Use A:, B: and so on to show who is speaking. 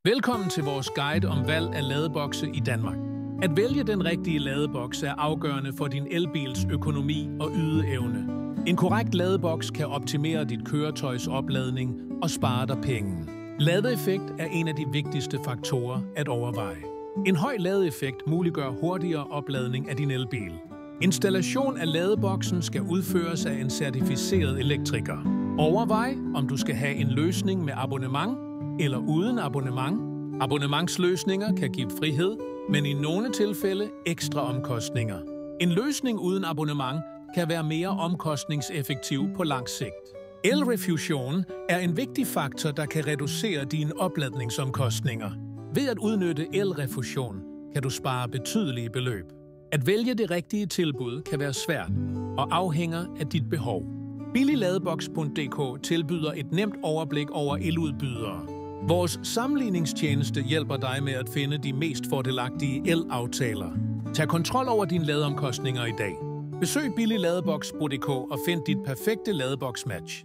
A: Velkommen til vores guide om valg af ladebokse i Danmark. At vælge den rigtige ladeboks er afgørende for din elbils økonomi og ydeevne. En korrekt ladeboks kan optimere dit køretøjs opladning og spare dig penge. Ladeeffekt er en af de vigtigste faktorer at overveje. En høj ladeeffekt muliggør hurtigere opladning af din elbil. Installation af ladeboksen skal udføres af en certificeret elektriker. Overvej, om du skal have en løsning med abonnement eller uden abonnement. Abonnementsløsninger kan give frihed, men i nogle tilfælde ekstra omkostninger. En løsning uden abonnement kan være mere omkostningseffektiv på lang sigt. Elrefusion er en vigtig faktor, der kan reducere dine opladningsomkostninger. Ved at udnytte elrefusion kan du spare betydelige beløb. At vælge det rigtige tilbud kan være svært og afhænger af dit behov. Billigladeboks.dk tilbyder et nemt overblik over eludbydere. Vores sammenligningstjeneste hjælper dig med at finde de mest fordelagtige elaftaler. Tag kontrol over dine ladeomkostninger i dag. Besøg billigladeboks.dk og find dit perfekte ladeboksmatch.